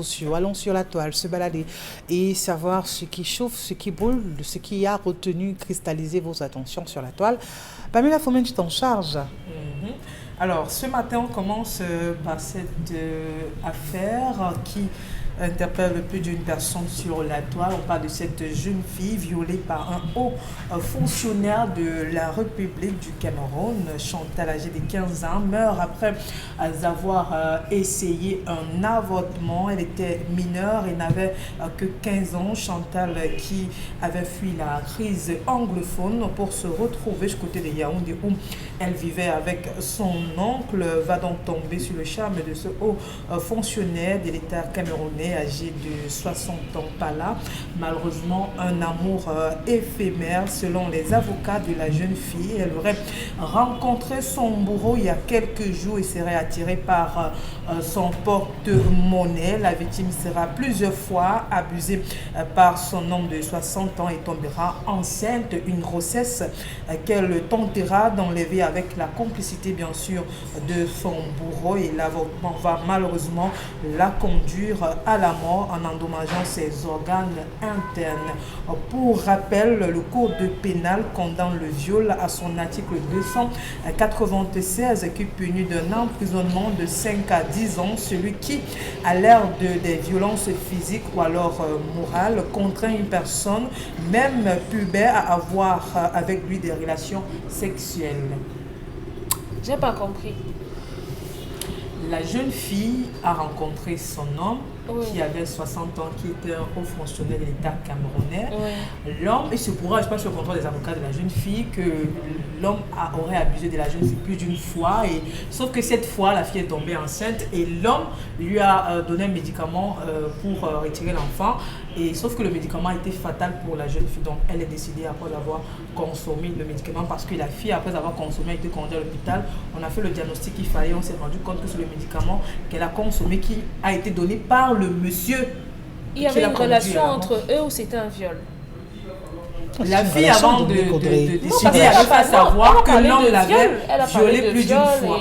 sociaux, allons sur la toile, se balader et savoir ce qui chauffe, ce qui brûle, ce qui a retenu, cristallisé vos attentions sur la toile. Pamela Fomen, tu t'en charges. Alors, ce matin, on commence par cette affaire qui interpelle plus d'une personne sur la toile. On parle de cette jeune fille violée par un haut fonctionnaire de la République du Cameroun. Chantal, âgée de 15 ans, meurt après avoir essayé un avortement. Elle était mineure et n'avait que 15 ans. Chantal, qui avait fui la crise anglophone pour se retrouver du côté de Yaoundé où elle vivait avec son oncle, va donc tomber sur le charme de ce haut fonctionnaire de l'État camerounais âgé de 60 ans par là. Malheureusement, un amour éphémère selon les avocats de la jeune fille. Elle aurait rencontré son bourreau il y a quelques jours et serait attirée par son porte-monnaie. La victime sera plusieurs fois abusée par son homme de 60 ans et tombera enceinte. Une grossesse qu'elle tentera d'enlever avec la complicité bien sûr de son bourreau, et l'avortement va malheureusement la conduire à la mort en endommageant ses organes internes. Pour rappel, le code pénal condamne le viol à son article 296 qui punit d'un emprisonnement de 5 à 10 ans celui qui, à l'ère des violences physiques ou alors morales, contraint une personne, même pubère, à avoir avec lui des relations sexuelles. J'ai pas compris. La jeune fille a rencontré son homme qui avait 60 ans, qui était un haut fonctionnaire de l'État camerounais. L'homme, il se pourra, je pense sur le contrôle des avocats de la jeune fille, que l'homme aurait abusé de la jeune fille plus d'une fois. Sauf que cette fois, la fille est tombée enceinte et l'homme lui a donné un médicament pour retirer l'enfant. Sauf que le médicament était fatal pour la jeune fille. Donc elle est décidée, après avoir consommé le médicament, parce que la fille, après avoir consommé, a été conduite à l'hôpital. On a fait le diagnostic qu'il fallait. On s'est rendu compte que c'est le médicament qu'elle a consommé qui a été donné par le monsieur. Il y avait une relation entre eux ou c'était un viol? La fille, avant de décider, elle a fait savoir que l'homme l'avait violée plus d'une fois.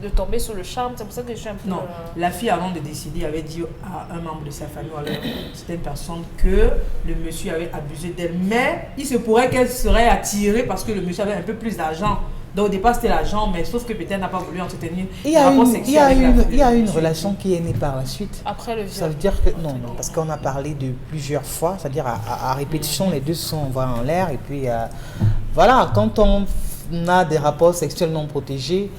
De tomber sous le charme, c'est pour ça que je suis un peu... Non, la fille, avant de décider, avait dit à un membre de sa famille, alors c'était une personne, que le monsieur avait abusé d'elle. Mais il se pourrait qu'elle serait attirée parce que le monsieur avait un peu plus d'argent. Donc au départ c'était l'argent, mais sauf que peut-être n'a pas voulu entretenir il y a une relation qui est née par la suite. Après le viol. Ça veut dire que non, parce qu'on a parlé de plusieurs fois, c'est-à-dire à répétition, les deux sont envoyés en l'air. Et puis voilà, quand on a des rapports sexuels non protégés,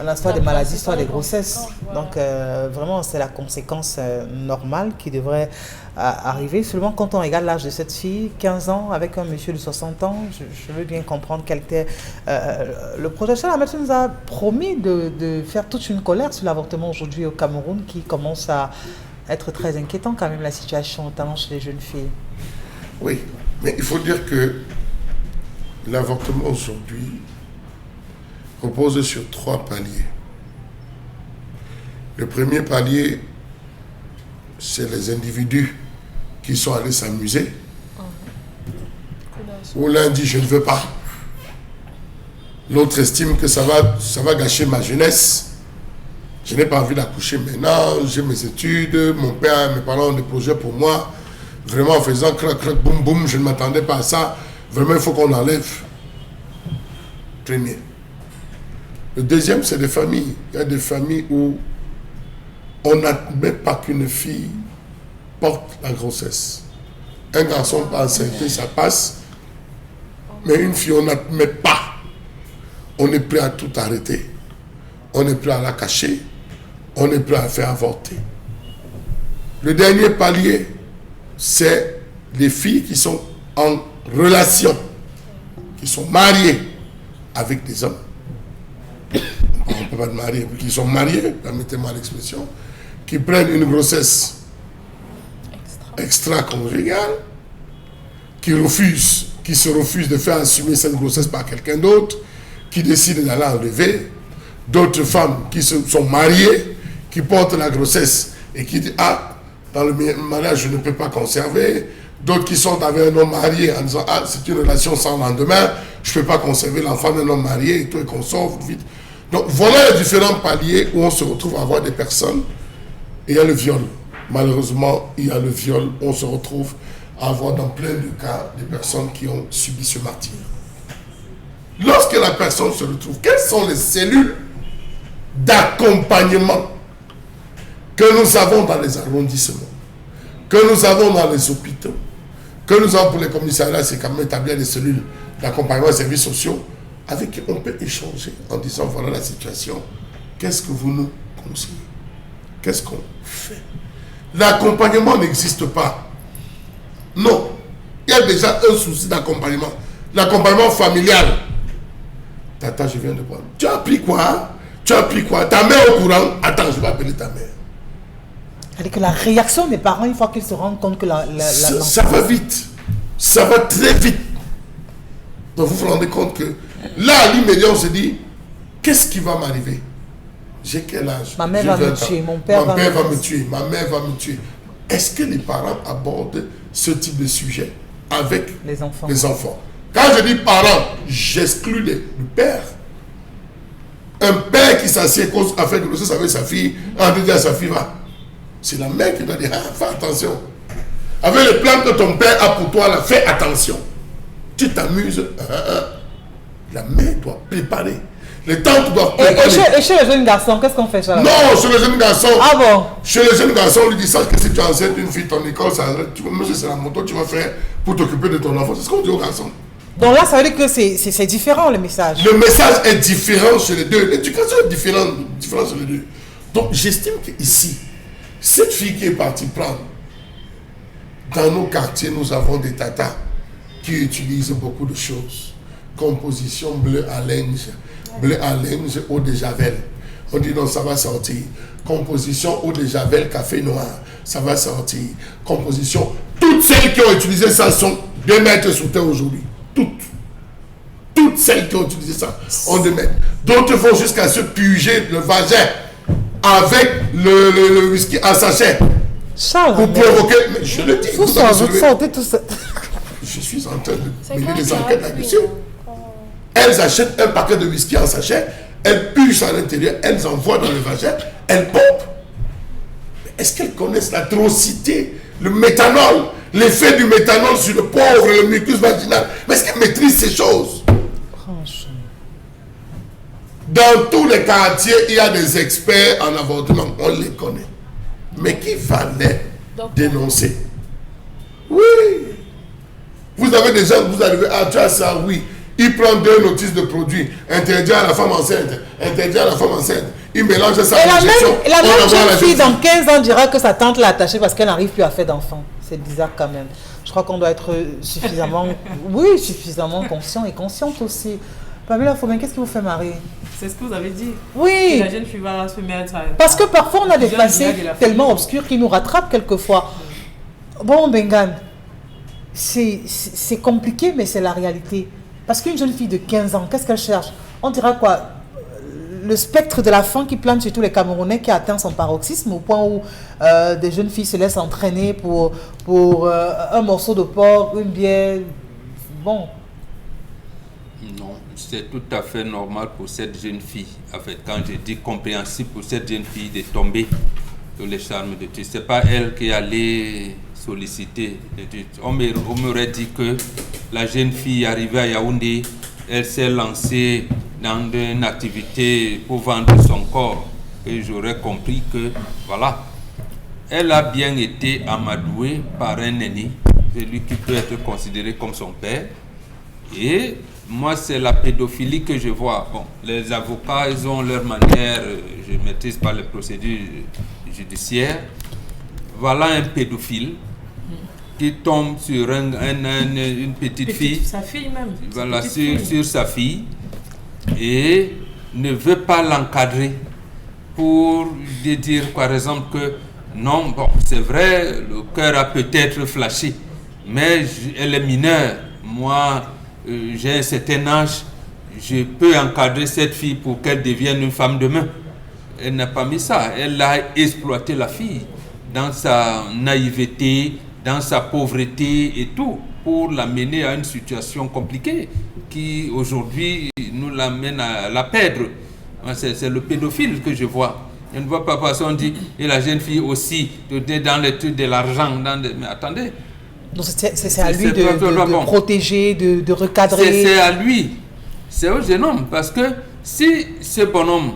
on a soit des maladies, soit des grossesses. Donc vraiment c'est la conséquence normale qui devrait arriver. Seulement quand on regarde l'âge de cette fille, 15 ans, avec un monsieur de 60 ans, je veux bien comprendre quel était le projet. La médecine nous a promis de faire toute une colère sur l'avortement aujourd'hui au Cameroun, qui commence à être très inquiétant quand même, la situation, notamment chez les jeunes filles. Oui, mais il faut dire que l'avortement aujourd'hui repose sur 3 paliers. Le premier palier, c'est les individus qui sont allés s'amuser. Où l'un dit je ne veux pas. L'autre estime que ça va gâcher ma jeunesse. Je n'ai pas envie d'accoucher maintenant, j'ai mes études, mon père, mes parents ont des projets pour moi. Vraiment en faisant crac, crac, boum, boum, je ne m'attendais pas à ça. Vraiment il faut qu'on enlève. Premier. Le deuxième, c'est des familles. Il y a des familles où on n'admet pas qu'une fille porte la grossesse. Un garçon pas enceinte, ça passe. Mais une fille, on n'admet pas. On est prêt à tout arrêter. On est prêt à la cacher. On est prêt à faire avorter. Le dernier palier, c'est les filles qui sont en relation, qui sont mariées avec des hommes. On ne peut pas te marier, qui sont mariés, permettez-moi l'expression, qui prennent une grossesse extra-conjugale, qui se refusent de faire assumer cette grossesse par quelqu'un d'autre, qui décident d'aller enlever, d'autres femmes qui se sont mariées, qui portent la grossesse et qui disent « Ah, dans le mariage, je ne peux pas conserver », d'autres qui sont avec un homme marié en disant « Ah, c'est une relation sans lendemain, je ne peux pas conserver l'enfant d'un homme marié, et tout, et qu'on sort vite ». Donc voilà les différents paliers où on se retrouve à avoir des personnes, et il y a le viol. malheureusement, il y a le viol. On se retrouve à avoir dans plein de cas des personnes qui ont subi ce martyre. Lorsque la personne se retrouve, quelles sont les cellules d'accompagnement que nous avons dans les arrondissements, que nous avons dans les hôpitaux, que nous avons pour les commissariats, c'est quand même établir des cellules d'accompagnement des services sociaux avec qui on peut échanger en disant voilà la situation, qu'est-ce que vous nous conseillez, qu'est-ce qu'on fait. L'accompagnement n'existe pas. Non, il y a déjà un souci d'accompagnement. L'accompagnement familial. Tata, je viens de prendre. Tu as appris quoi? Tu as appris quoi? Ta mère au courant? Attends, je vais appeler ta mère. C'est-à-dire que la réaction des parents, une fois qu'ils se rendent compte que ça va vite. Ça va très vite. Donc vous vous rendez compte que là, à l'immédiat, on se dit, qu'est-ce qui va m'arriver? J'ai quel âge? Ma mère va me tuer, mon père va me tuer, ma mère va me tuer. Est-ce que les parents abordent ce type de sujet avec les enfants? Quand je dis parents, j'exclus le père. Un père qui s'assied à faire de grossesse avec sa fille, en disant à sa fille, va. C'est la mère qui doit dire, fais attention. Avec le plan que ton père a pour toi, là, fais attention. Tu t'amuses. La mère doit préparer. Les tantes doivent préparer. Et chez les jeunes garçons, qu'est-ce qu'on fait ça? Non, chez les jeunes garçons. Ah bon? Chez les jeunes garçons, on lui dit ça, que si tu enseignes une fille, ton école, c'est la moto que tu vas faire pour t'occuper de ton enfant. C'est ce qu'on dit aux garçons. Donc là, ça veut dire que c'est différent le message. Le message est différent chez les deux. L'éducation est différente chez les deux. Donc j'estime qu'ici, cette fille qui est partie prendre, dans nos quartiers, nous avons des tatas qui utilisent beaucoup de choses. Composition bleu à linge, eau de javel. On dit non, ça va sortir. Composition eau de javel, café noir, ça va sortir. Composition, toutes celles qui ont utilisé ça sont 2 mètres sous terre aujourd'hui. Toutes celles qui ont utilisé ça ont 2 mètres. D'autres vont jusqu'à se puger le vagin avec le whisky en sachet. Charles, pour provoquer. Mais je le dis. Vous sortez tout ça. Je suis en train de mener des enquêtes là-dessus. Elles achètent un paquet de whisky en sachet, elles puent à l'intérieur, elles envoient dans le vagin, elles pompent. Est-ce qu'elles connaissent l'atrocité, le méthanol, l'effet du méthanol sur le pauvre, le mucus vaginal? Mais est-ce qu'elles maîtrisent ces choses? Franchement. Dans tous les quartiers, il y a des experts en avortement, on les connaît. Mais qui va les dénoncer? Oui. Vous avez des gens, vous arrivez à faire ça, oui. Il prend 2 notices de produits, interdit à la femme enceinte, interdit à la femme enceinte. Il mélange ça avec l'injection. Et la même jeune fille dans 15 ans dira que sa tante l'a attachée parce qu'elle n'arrive plus à faire d'enfants. C'est bizarre quand même. Je crois qu'on doit être suffisamment, suffisamment conscient et consciente aussi. Pamela Faubin, qu'est-ce qui vous fait marrer? C'est ce que vous avez dit. Oui. Que la jeune fille va se mettre à... Parce que parfois on a des passés tellement obscurs qui nous rattrapent quelquefois. Bon, Bengan, c'est compliqué, mais c'est la réalité. Parce qu'une jeune fille de 15 ans, qu'est-ce qu'elle cherche? On dira quoi? Le spectre de la faim qui plane chez tous les Camerounais qui a atteint son paroxysme au point où des jeunes filles se laissent entraîner pour un morceau de porc, une bière. Bon. Non, c'est tout à fait normal pour cette jeune fille. En fait, quand je dis compréhensible pour cette jeune fille de tomber sur les charmes de Dieu, c'est pas elle qui allait solliciter. On m'aurait dit que la jeune fille arrivée à Yaoundé, elle s'est lancée dans une activité pour vendre son corps. Et j'aurais compris que, voilà, elle a bien été amadouée par un aîné, celui qui peut être considéré comme son père. Et moi, c'est la pédophilie que je vois. Bon, les avocats, ils ont leur manière, je ne maîtrise pas les procédures judiciaires. Voilà un pédophile qui tombe sur une petite fille, sa fille même. Voilà, sur sa fille, et ne veut pas l'encadrer pour lui dire par exemple que non, bon, c'est vrai, le cœur a peut-être flashé, mais elle est mineure. Moi, j'ai un certain âge, je peux encadrer cette fille pour qu'elle devienne une femme demain. Elle n'a pas mis ça, elle a exploité la fille dans sa naïveté, dans sa pauvreté et tout, pour l'amener à une situation compliquée qui aujourd'hui nous l'amène à la perdre. C'est le pédophile que je vois. Je ne vois pas parce qu'on dit, et la jeune fille aussi, dans les trucs de l'argent. Mais attendez. Donc c'est à lui de protéger, de recadrer. C'est à lui. C'est au jeune homme. Parce que si ce bonhomme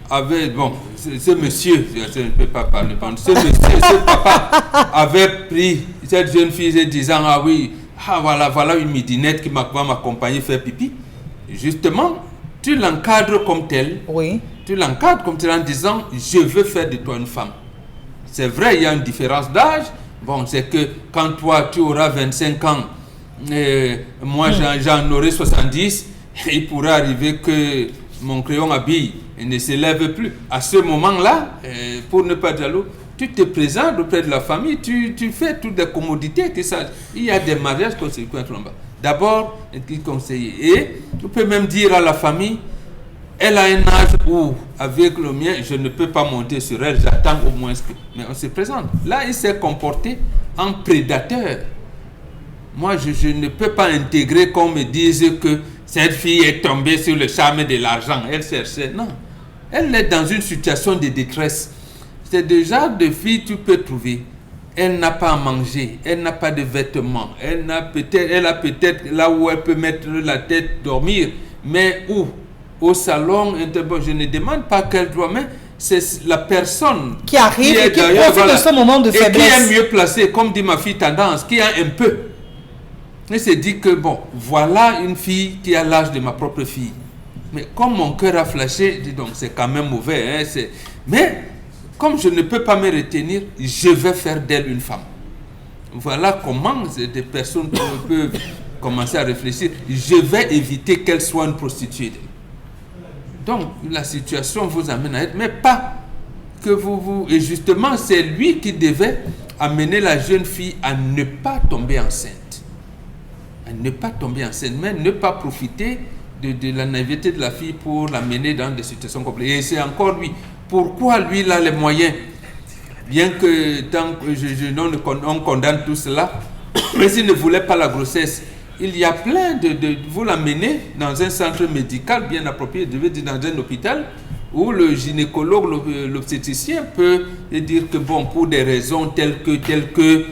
avait, ce monsieur, je ne peux pas parler, ce papa avait pris cette jeune fille en disant, voilà une midinette qui va m'accompagner faire pipi. Justement, tu l'encadres comme tel. Oui. Tu l'encadres comme tel en disant, je veux faire de toi une femme. C'est vrai, il y a une différence d'âge. C'est que quand toi, tu auras 25 ans, moi, j'en aurai 70, il pourrait arriver que mon crayon à billes ne s'élève plus. À ce moment-là, pour ne pas être jaloux, tu te présentes auprès de la famille, tu fais toutes les commodités. Il y a des mariages conséquents en bas. D'abord, conseiller. Et tu peux même dire à la famille, elle a un âge où, avec le mien, je ne peux pas monter sur elle, j'attends au moins que... Mais on se présente. Là, il s'est comporté en prédateur. Moi, je ne peux pas intégrer qu'on me dise que cette fille est tombée sur le charme de l'argent. Elle cherchait. Non. Elle est dans une situation de détresse. C'est le genre de fille que tu peux trouver. Elle n'a pas à manger, elle n'a pas de vêtements, elle a peut-être là où elle peut mettre la tête, dormir, mais où? Au salon, je ne demande pas qu'elle doit, mais c'est la personne qui arrive et qui profite de ce moment de faiblesse. Et qui est mieux placée, comme dit ma fille Tendance, qui a un peu. Elle s'est dit que voilà une fille qui a l'âge de ma propre fille. Mais comme mon cœur a flashé, dis donc, c'est quand même mauvais. Mais comme je ne peux pas me retenir, je vais faire d'elle une femme. Voilà comment des personnes peuvent commencer à réfléchir. Je vais éviter qu'elle soit une prostituée. Donc, la situation vous amène à être, mais pas que vous... Et justement, c'est lui qui devait amener la jeune fille à ne pas tomber enceinte. À ne pas tomber enceinte, mais ne pas profiter de la naïveté de la fille pour l'amener dans des situations compliquées. Et c'est encore lui. Pourquoi lui, il a les moyens? Bien que tant que on condamne tout cela, mais s'il ne voulait pas la grossesse, il y a plein de vous l'amener dans un centre médical bien approprié, je veux dire dans un hôpital, où le gynécologue, l'obstétricien peut dire que pour des raisons telles que,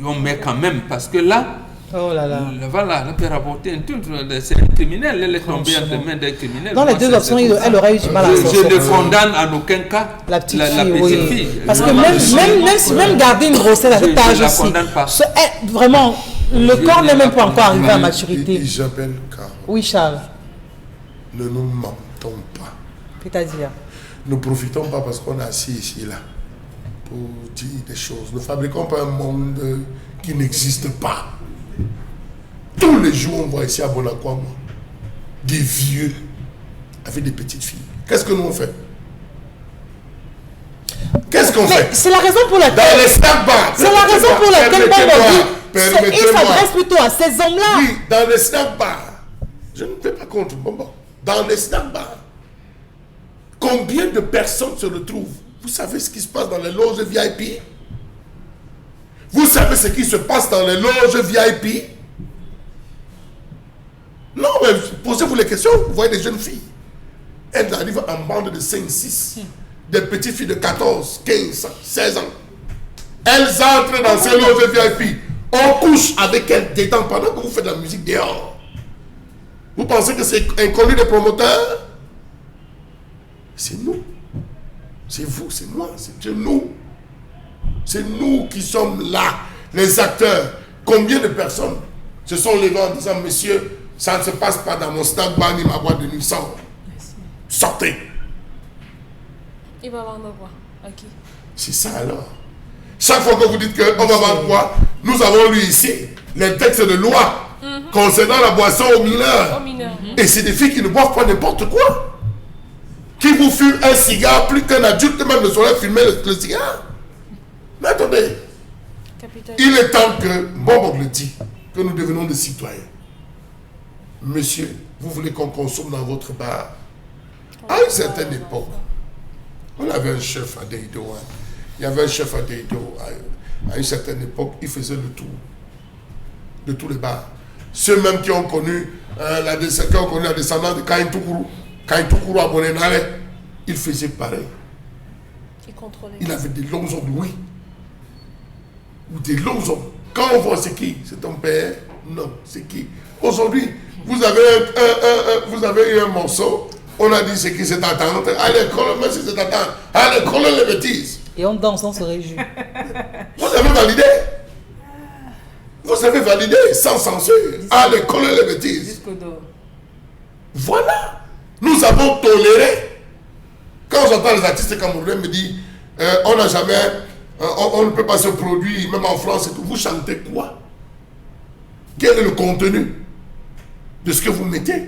on met quand même, parce que là, voilà, elle peut rapporter un truc, c'est un criminel, elle est tombée entre les mains d'un criminel. Dans les deux options, elle aurait eu du mal à sortir. Je ne condamne en aucun cas la petite fille. Parce que même garder une grossesse à cet âge aussi, vraiment, le corps n'est même pas encore arrivé à maturité. J'appelle Carole. Oui, Charles. Ne nous mentons pas. C'est-à-dire? Ne profitons pas parce qu'on est assis ici, là, pour dire des choses. Ne fabriquons pas un monde qui n'existe pas. Tous les jours, on voit ici à Bonakwama des vieux avec des petites filles. Qu'est-ce que nous on fait? Qu'est-ce qu'on fait? C'est la raison pour laquelle... Dans les snack bars. C'est la raison pour laquelle il s'adresse plutôt à ces hommes-là. Oui, dans les snack bars. Je ne fais pas contre Bonbon. Dans les snack bars. Combien de personnes se retrouvent? Vous savez ce qui se passe dans les loges VIP? Vous savez ce qui se passe dans les loges VIP? Non, mais posez-vous les questions. Vous voyez des jeunes filles. Elles arrivent en bande de 5, 6. Des petites filles de 14, 15, 16 ans. Elles entrent dans ces loges VIP. On couche avec elles dedans pendant que vous faites de la musique dehors. Vous pensez que c'est inconnu des promoteurs? C'est nous. C'est vous, c'est moi, c'est nous. C'est nous qui sommes là, les acteurs. Combien de personnes se sont levées en disant, monsieur, ça ne se passe pas dans mon snack bar ni ma boîte de nuit. Sortez. Il va vendre quoi? À qui? C'est ça alors. Chaque fois que vous dites qu'on va vendre quoi, nous avons lu ici les textes de loi concernant la boisson aux mineurs. Et c'est des filles qui ne boivent pas n'importe quoi. Qui vous fument un cigare plus qu'un adulte même ne saurait fumer le cigare. Mais attendez. Capitaine. Il est temps que, Bob le dit, que nous devenons des citoyens. Monsieur, vous voulez qu'on consomme dans votre bar? À une certaine époque, on avait un chef à Deido. Il y avait un chef à Deido. À une certaine époque, il faisait le tour de tous les bars. Ceux même qui ont connu la descendance de Kain Toukourou à Bonenare, il faisait pareil. Il avait des longs ongles, oui. Ou des longs ongles. Quand on voit c'est qui? C'est ton père? Non, c'est qui? Aujourd'hui, vous avez eu un morceau, on a dit c'est qui c'est ta tante. Allez, colle, merci c'est ta tante. Allez, colle les bêtises. Et on danse, on se réjouit. Vous avez validé. Vous avez validé sans censure. Allez, colle les bêtises. Jusqu'au dos. Voilà. Nous avons toléré. Quand j'entends les artistes camerounais me dire on n'a jamais, on ne peut pas se produire, même en France et tout. Vous chantez quoi? Quel est le contenu de ce que vous mettez?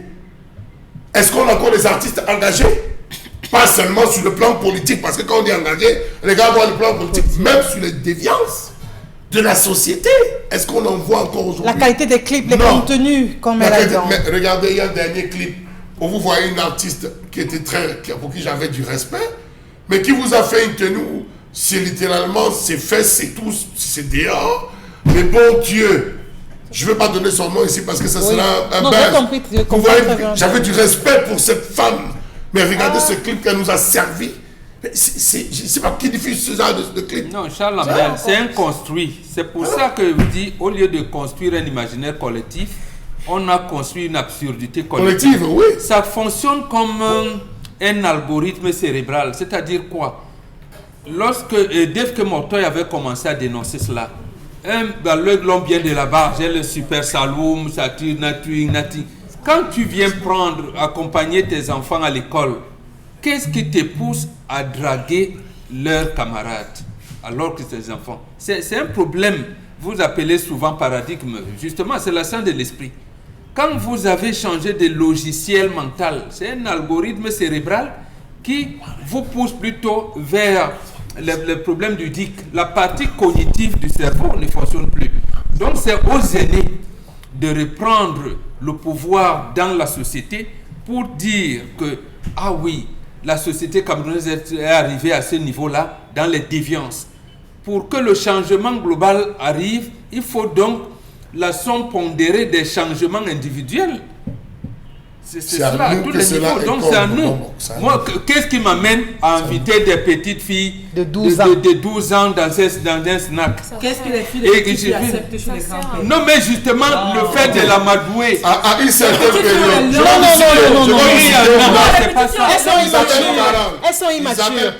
Est-ce qu'on a encore des artistes engagés? Pas seulement sur le plan politique, parce que quand on dit engagé, les gars voient le plan politique, même sur les déviances de la société. Est-ce qu'on en voit encore aujourd'hui? La qualité des clips, les contenus, comme elle a dit. Mais regardez, il y a un dernier clip où vous voyez une artiste qui était pour qui j'avais du respect, mais qui vous a fait une tenue où c'est littéralement ses fesses, c'est tout, c'est dehors. Mais bon Dieu, je ne veux pas donner son nom ici parce que ça sera un buzz. Vous voyez, j'avais du respect pour cette femme, mais regardez ce clip qu'elle nous a servi. Je ne sais pas qui diffuse ce genre de clip. Non, Charles Lambert, c'est un construit. C'est pour ça que je vous dis, au lieu de construire un imaginaire collectif, on a construit une absurdité collective. Oui. Ça fonctionne comme un algorithme cérébral. C'est-à-dire quoi? Lorsque Dave Kemotoy avait commencé à dénoncer cela, l'homme bien de là-bas, j'ai le super saloum, satir, nati. Quand tu viens accompagner tes enfants à l'école, qu'est-ce qui te pousse à draguer leurs camarades alors que c'est des enfants? C'est un problème. Vous appelez souvent paradigme. Justement, c'est la science de l'esprit. Quand vous avez changé de logiciel mental, c'est un algorithme cérébral qui vous pousse plutôt vers le problème du DIC. La partie cognitive du cerveau ne fonctionne plus. Donc c'est aux aînés de reprendre le pouvoir dans la société pour dire que, ah oui, la société camerounaise est arrivée à ce niveau-là dans les déviances. Pour que le changement global arrive, il faut donc la somme pondérée des changements individuels. C'est cela, à tous les niveaux. Donc c'est à nous. Moi, qu'est-ce qui m'amène à inviter des petites filles de 12 ans dans un snack? Qu'est-ce que les filles acceptent chez les grands-pères? Non, mais justement, le fait de la madouer. À une certaine période. Non. Elles sont immatures.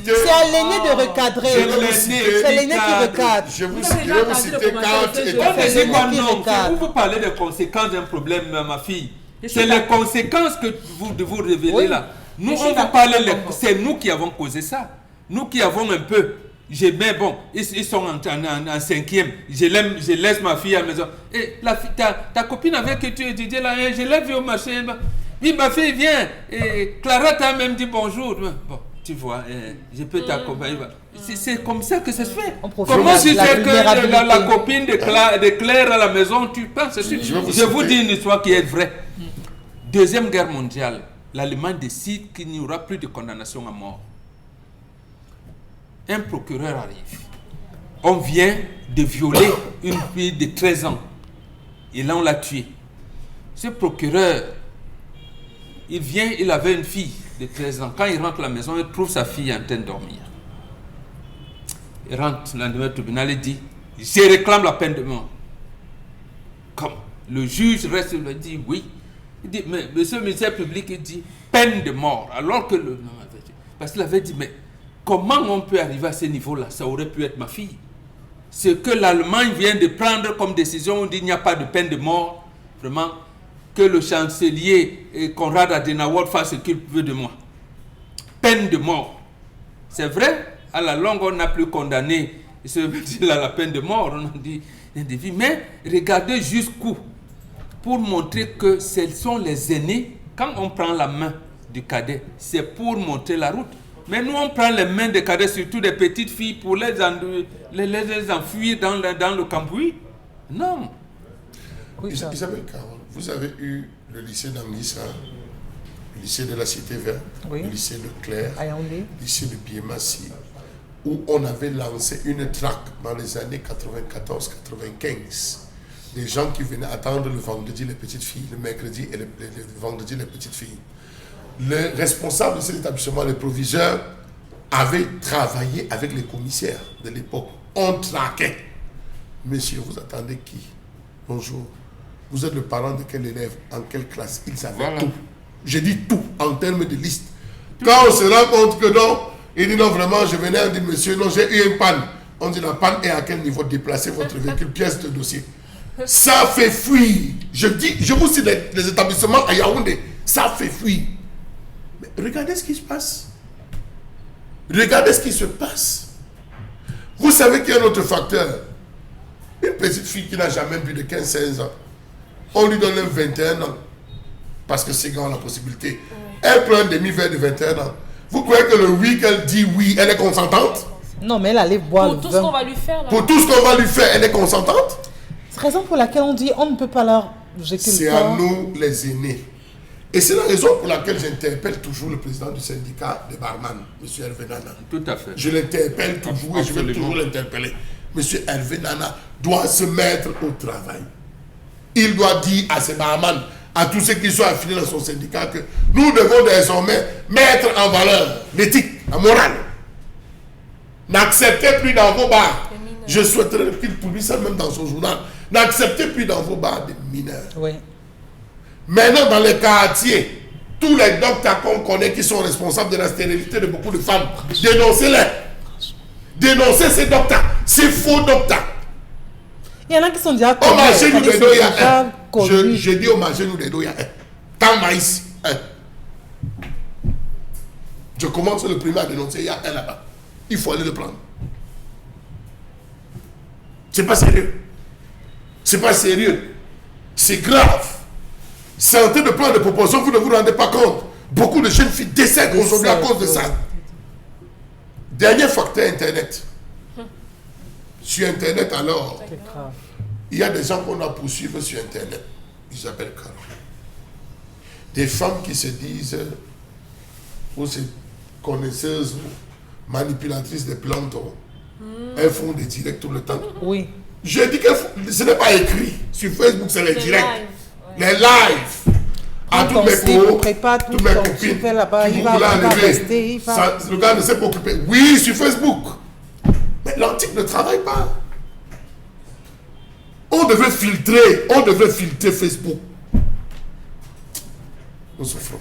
C'est à l'aîné de recadrer. C'est l'aîné qui recadre. Je vais vous citer 4 et 3. Vous parlez des conséquences d'un problème, ma fille. C'est les conséquences que vous révélez là. Nous, on va parler, c'est nous qui avons causé ça. Nous qui avons un peu. Mais bon, ils sont en cinquième. Je laisse ma fille à la maison. Et ta copine avec qui tu étudiais là, je l'ai vue au marché. Oui, ma fille, viens. Et Clara t'a même dit bonjour. Bon, tu vois, je peux t'accompagner. C'est comme ça que ça se fait. Comment si c'est que la copine de Claire à la maison, tu penses? Je vous dis une histoire qui est vraie. Deuxième guerre mondiale, l'Allemagne décide qu'il n'y aura plus de condamnation à mort. Un procureur arrive. On vient de violer une fille de 13 ans. Et là, on l'a tuée. Ce procureur, il vient, il avait une fille de 13 ans. Quand il rentre à la maison, il trouve sa fille en train de dormir. Il rentre dans le tribunal et dit, je réclame la peine de mort. Comme le juge reste, il dit oui. Il dit, mais monsieur le ministère public, il dit peine de mort. Alors que le... Parce qu'il avait dit, mais comment on peut arriver à ce niveau-là? Ça aurait pu être ma fille. Ce que l'Allemagne vient de prendre comme décision, on dit il n'y a pas de peine de mort. Vraiment, que le chancelier Konrad Adenauer fasse ce qu'il veut de moi. Peine de mort. C'est vrai, à la longue, on n'a plus condamné la peine de mort, on a dit individu. Mais regardez jusqu'où, pour montrer que ce sont les aînés. Quand on prend la main du cadet, c'est pour montrer la route. Mais nous, on prend les mains des cadets, surtout des petites filles, pour les enfuir dans le cambouis. Non. Isabelle Caron, vous avez eu le lycée d'Amnissa, le lycée de la Cité Verte, le lycée de Claire, le lycée de Biémassi, où on avait lancé une traque dans les années 94-95 des gens qui venaient attendre le vendredi les petites filles, le mercredi et le vendredi les petites filles. Le responsable de cet établissement, le proviseur, avait travaillé avec les commissaires de l'époque. On traquait. Monsieur, vous attendez qui? Bonjour. Vous êtes le parent de quel élève? En quelle classe? Ils savaient tout. J'ai dit tout en termes de liste. Quand on se rend compte que non, il dit non, vraiment, je venais, on dit monsieur, non, j'ai eu une panne. On dit la panne est à quel niveau? Déplacer votre véhicule, pièce de dossier. Ça fait fuir. Je vous cite les établissements à Yaoundé. Ça fait fuir. Mais regardez ce qui se passe. Regardez ce qui se passe. Vous savez qu'il y a un autre facteur. Une petite fille qui n'a jamais plus de 15-16 ans, on lui donne 21 ans. Parce que ces gars ont la possibilité. Elle prend un demi-verre de 21 ans. Vous croyez que le oui qu'elle dit oui, elle est consentante? Non, mais elle allait boire Pour le tout vin. ce qu'on va lui faire. Là. Pour tout ce qu'on va lui faire, elle est consentante? C'est la raison pour laquelle on dit on ne peut pas leur jeter C'est le à corps. nous, les aînés. Et c'est la raison pour laquelle j'interpelle toujours le président du syndicat des barman, M. Hervé Nana. Tout à fait. Je l'interpelle toujours et je vais toujours l'interpeller. M. Hervé Nana doit se mettre au travail. Il doit dire à ses barman, à tous ceux qui sont affiliés dans son syndicat, que nous devons désormais mettre en valeur l'éthique, la morale. N'acceptez plus dans vos bars. Je souhaiterais qu'il publie ça même dans son journal. N'acceptez plus dans vos bars des mineurs. Oui. Maintenant, dans les quartiers, tous les docteurs qu'on connaît qui sont responsables de la stérilité de beaucoup de femmes, dénoncez-les. Dénoncez ces docteurs, ces faux docteurs. Il y en a qui sont déjà Au marché, nous, des dos, il y a un. connus. Je dis au marché, nous, des dos, il y a un. Tant maïs, un. Je commence le premier à dénoncer, il y a un là-bas. Il faut aller le prendre. C'est pas sérieux. C'est pas sérieux. C'est grave. C'est en train de prendre des proportions, vous ne vous rendez pas compte. Beaucoup de jeunes filles décèdent aujourd'hui à cause de ça. Dernier facteur, Internet. Sur Internet, alors, C'est grave. il y a des gens qu'on a poursuivre sur Internet. Isabelle Caron. Des femmes qui se disent, ou ces connaisseuses, manipulatrices des plantes, elles font des directs tout le temps. Oui. Je dis que ce n'est pas écrit. Sur Facebook, c'est les directs. live, Les lives. À toutes mes on co, prépare tout toutes mes ton copines super là-bas, qui il vont va vouloir enlever. rester, il va- Ça, le gars ne s'est pas occupé. Oui, sur Facebook. Mais l'antique ne travaille pas. On devrait filtrer Facebook. Nous souffrons.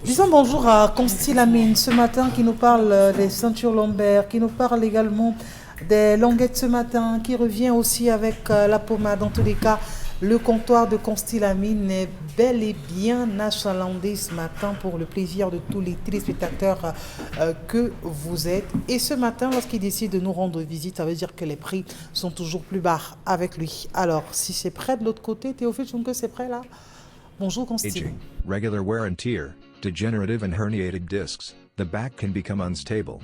Disons bonjour à Constille Amine ce matin qui nous parle des ceintures lombaires, qui nous parle également des languettes ce matin, qui revient aussi avec la pommade. Dans tous les cas, le comptoir de Constille Amine est bel et bien achalandé ce matin pour le plaisir de tous les téléspectateurs que vous êtes. Et ce matin, lorsqu'il décide de nous rendre visite, ça veut dire que les prix sont toujours plus bas avec lui. Alors, si c'est prêt de l'autre côté, Théophile, je trouve que c'est prêt là. Bonjour Constille. Aging, regular wear and tear, degenerative and herniated discs, the back can become unstable.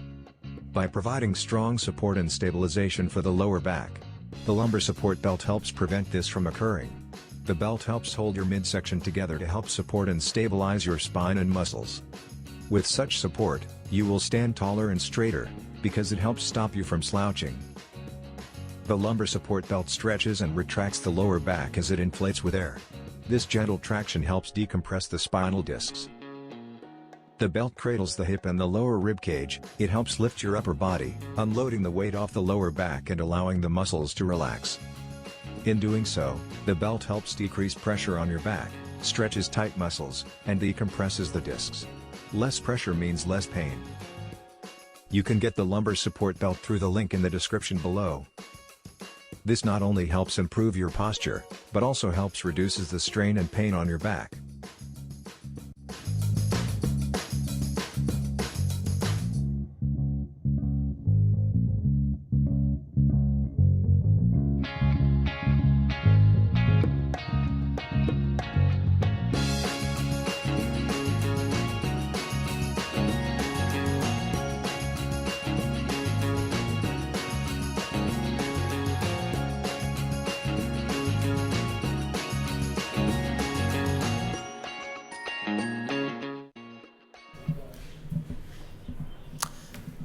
By providing strong support and stabilization for the lower back, the lumbar support belt helps prevent this from occurring. The belt helps hold your midsection together to help support and stabilize your spine and muscles. With such support, you will stand taller and straighter, because it helps stop you from slouching. The lumbar support belt stretches and retracts the lower back as it inflates with air. This gentle traction helps decompress the spinal discs. The belt cradles the hip and the lower rib cage. It helps lift your upper body, unloading the weight off the lower back and allowing the muscles to relax. In doing so, the belt helps decrease pressure on your back, stretches tight muscles, and decompresses the discs. Less pressure means less pain. You can get the lumbar support belt through the link in the description below. This not only helps improve your posture, but also helps reduces the strain and pain on your back.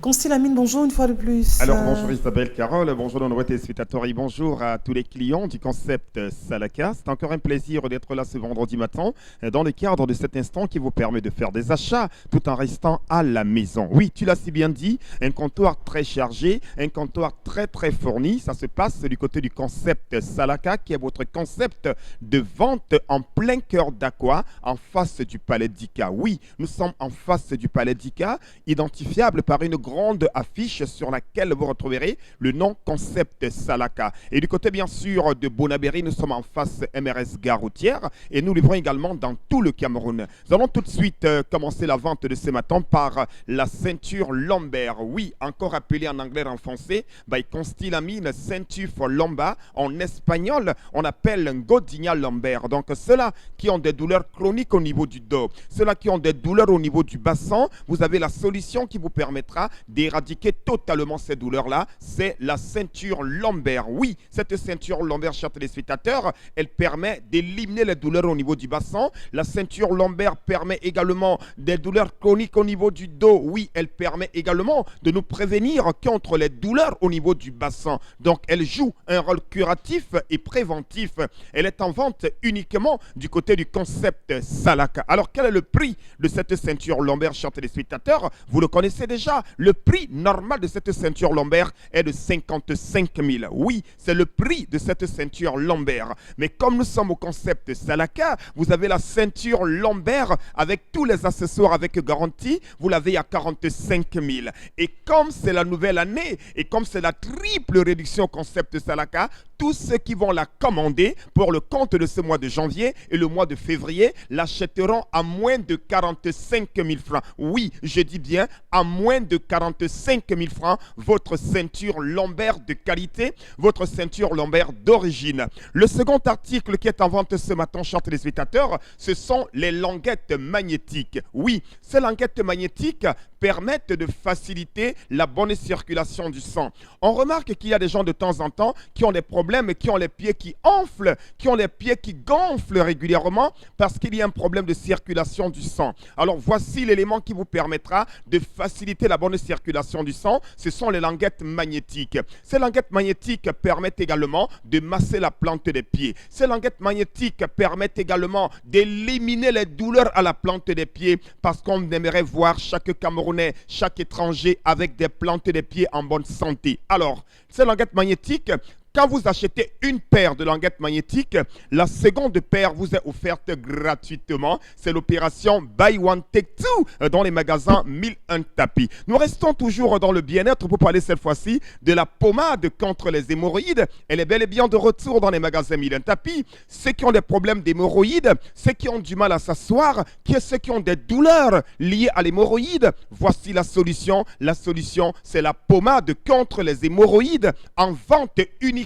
Constille bonjour une fois de plus. Alors bonjour Isabelle Carole, bonjour nos téléspectateurs et bonjour à tous les clients du concept Salaka. C'est encore un plaisir d'être là ce vendredi matin dans le cadre de cet instant qui vous permet de faire des achats tout en restant à la maison. Oui, tu l'as si bien dit, un comptoir très chargé, un comptoir très fourni. Ça se passe du côté du concept Salaka qui est votre concept de vente en plein cœur d'Aqua en face du Palais d'Ika. Oui, nous sommes en face du Palais d'Ika, identifiable par une grande affiche sur laquelle vous retrouverez le nom concept Salaka. Et du côté bien sûr de Bonabéry, nous sommes en face MRS Gare Routière et nous livrons également dans tout le Cameroun. Nous allons tout de suite commencer la vente de ce matin par la ceinture lombaire. Oui, encore appelée en anglais en français by Constilamine ceinture for lomba. En espagnol, on appelle un godignat lombaire. Donc ceux-là qui ont des douleurs chroniques au niveau du dos, ceux-là qui ont des douleurs au niveau du bassin, vous avez la solution qui vous permettra d'éradiquer totalement ces douleurs-là, c'est la ceinture lombaire. Oui, cette ceinture lombaire, chers téléspectateurs, elle permet d'éliminer les douleurs au niveau du bassin. La ceinture lombaire permet également des douleurs chroniques au niveau du dos. Oui, elle permet également de nous prévenir contre les douleurs au niveau du bassin. Donc, elle joue un rôle curatif et préventif. Elle est en vente uniquement du côté du concept Salaka. Alors, quel est le prix de cette ceinture lombaire, chers téléspectateurs? Vous le connaissez déjà. Le prix normal de cette ceinture lombaire est de 55 000. Oui, c'est le prix de cette ceinture lombaire. Mais comme nous sommes au concept Salaka, vous avez la ceinture lombaire avec tous les accessoires avec garantie. Vous l'avez à 45 000. Et comme c'est la nouvelle année et comme c'est la triple réduction concept Salaka, tous ceux qui vont la commander pour le compte de ce mois de janvier et le mois de février l'achèteront à moins de 45 000 francs. Oui, je dis bien à moins de 45 000 francs votre ceinture lombaire de qualité, votre ceinture lombaire d'origine. Le second article qui est en vente ce matin, chers téléspectateurs, ce sont les languettes magnétiques. Oui, ces languettes magnétiques permettent de faciliter la bonne circulation du sang. On remarque qu'il y a des gens de temps en temps qui ont des problèmes, qui ont les pieds qui enflent, qui ont les pieds qui gonflent régulièrement parce qu'il y a un problème de circulation du sang. Alors voici l'élément qui vous permettra de faciliter la bonne circulation du sang. Ce sont les languettes magnétiques. Ces languettes magnétiques permettent également de masser la plante des pieds. Ces languettes magnétiques permettent également d'éliminer les douleurs à la plante des pieds parce qu'on aimerait voir chaque Camerounais, chaque étranger avec des plantes des pieds en bonne santé. Alors, ces languettes magnétiques, quand vous achetez une paire de languettes magnétiques, la seconde paire vous est offerte gratuitement. C'est l'opération Buy One Take Two dans les magasins 1001 tapis. Nous restons toujours dans le bien-être pour parler cette fois-ci de la pommade contre les hémorroïdes. Elle est bel et bien de retour dans les magasins 1001 tapis. Ceux qui ont des problèmes d'hémorroïdes, ceux qui ont du mal à s'asseoir, ceux qui ont des douleurs liées à l'hémorroïde, voici la solution. La solution, c'est la pommade contre les hémorroïdes en vente uniquement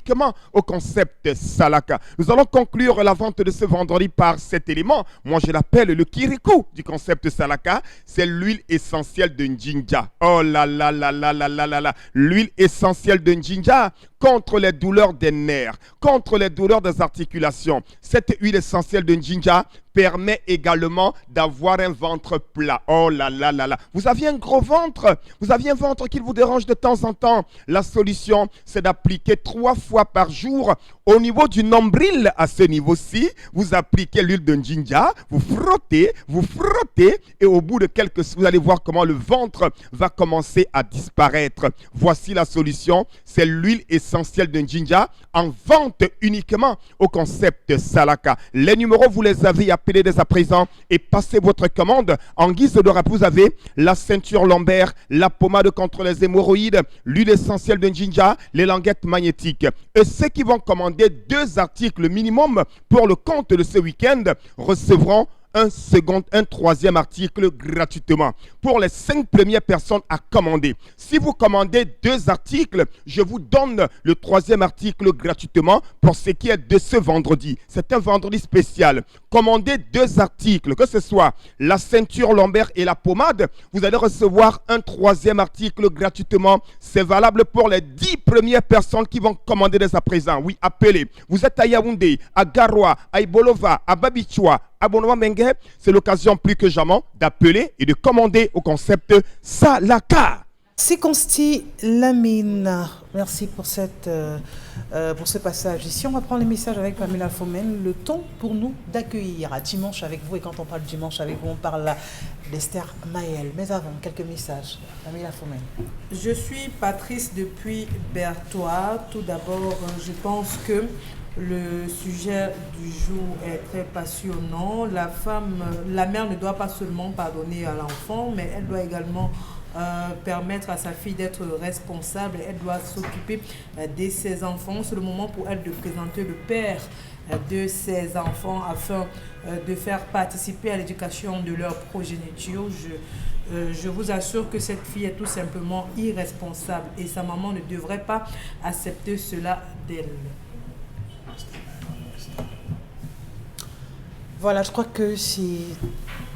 au concept Salaka. Nous allons conclure la vente de ce vendredi par cet élément. Moi, je l'appelle le Kirikou du concept Salaka. C'est l'huile essentielle de Njinja. Oh là là là là là là là là. L'huile essentielle de Njinja contre les douleurs des nerfs, contre les douleurs des articulations. Cette huile essentielle de Njinja permet également d'avoir un ventre plat. Oh là là là là. Vous aviez un gros ventre. Vous aviez un ventre qui vous dérange de temps en temps. La solution, c'est d'appliquer 3 fois par jour au niveau du nombril. À ce niveau-ci, vous appliquez l'huile de Njinja, vous frottez et au bout de quelques secondes, vous allez voir comment le ventre va commencer à disparaître. Voici la solution. C'est l'huile essentielle de Njinja en vente uniquement au concept Salaka. Les numéros, vous les avez appelés dès à présent et passez votre commande. En guise de rappel, vous avez la ceinture lombaire, la pommade contre les hémorroïdes, l'huile essentielle de Njinja, les languettes magnétiques. Et ceux qui vont commander 2 articles minimum pour le compte de ce week-end recevront un troisième article gratuitement pour les 5 premières personnes à commander. Si vous commandez 2 articles, je vous donne le 3e article gratuitement pour ce qui est de ce vendredi. C'est un vendredi spécial. Commandez 2 articles, que ce soit la ceinture lombaire et la pommade, vous allez recevoir un 3e article gratuitement. C'est valable pour les 10 premières personnes qui vont commander dès à présent. Oui, appelez. Vous êtes à Yaoundé, à Garoua, à Ibolova, à Babichua, à Bonoa-Mengue, c'est l'occasion plus que jamais d'appeler et de commander au concept Salaka. C'est Consti Lamine. Merci pour ce passage. Ici, on va prendre les messages avec Pamela Fomen. Le temps pour nous d'accueillir à Dimanche avec vous. Et quand on parle Dimanche avec vous, on parle d'Esther Maël. Mais avant, quelques messages. Pamela Fomen. Je suis Patrice depuis Berthois. Tout d'abord, je pense que le sujet du jour est très passionnant. La mère ne doit pas seulement pardonner à l'enfant, mais elle doit également permettre à sa fille d'être responsable. Elle doit s'occuper de ses enfants. C'est le moment pour elle de présenter le père de ses enfants afin de faire participer à l'éducation de leur progéniture. Je vous assure que cette fille est tout simplement irresponsable et sa maman ne devrait pas accepter cela d'elle. Voilà, je crois que c'est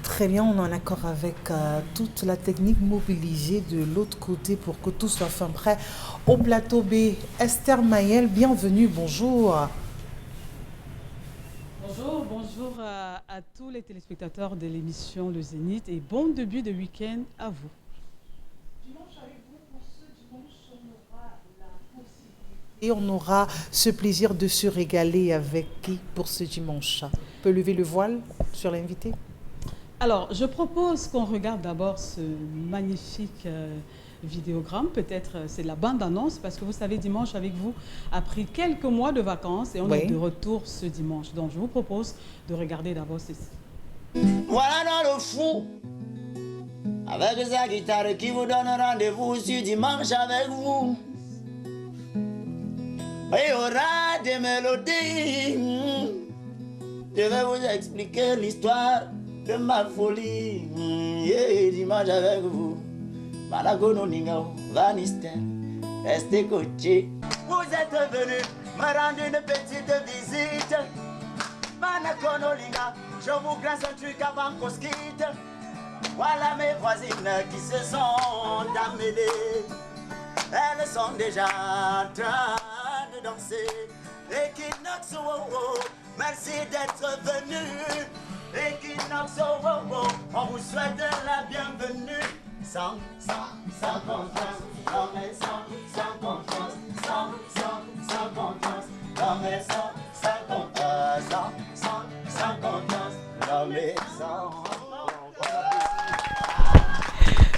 très bien, on est en accord avec toute la technique mobilisée de l'autre côté pour que tout soit fin prêt. Au plateau B, Esther Maël, bienvenue, bonjour. Bonjour à tous les téléspectateurs de l'émission Le Zénith et bon début de week-end à vous. Dimanche avec vous, pour ce dimanche, on aura la possibilité et on aura ce plaisir de se régaler avec qui pour ce dimanche? On peut lever le voile sur l'invité? Alors, je propose qu'on regarde d'abord ce magnifique vidéogramme. Peut-être c'est la bande-annonce parce que vous savez, Dimanche avec vous a pris quelques mois de vacances et on est de retour ce dimanche. Donc, je vous propose de regarder d'abord ceci. Voilà dans le fou, avec sa guitare qui vous donne rendez-vous sur Dimanche avec vous. Il y aura des mélodies. Je vais vous expliquer l'histoire de ma folie. Dimanche avec vous. Managono Ningao, Vanister, restez coaché. Vous êtes venu me rendre une petite visite. Managono Linga, je vous glace un truc avant qu'on se quitte. Voilà mes voisines qui se sont amenées. Elles sont déjà en train de danser. Equinox, oh, oh, merci d'être venu. Equinox, oh, oh, oh, on vous souhaite la bienvenue. Sans confiance, non mais sans confiance, sans confiance, non mais sans confiance, non mais sans.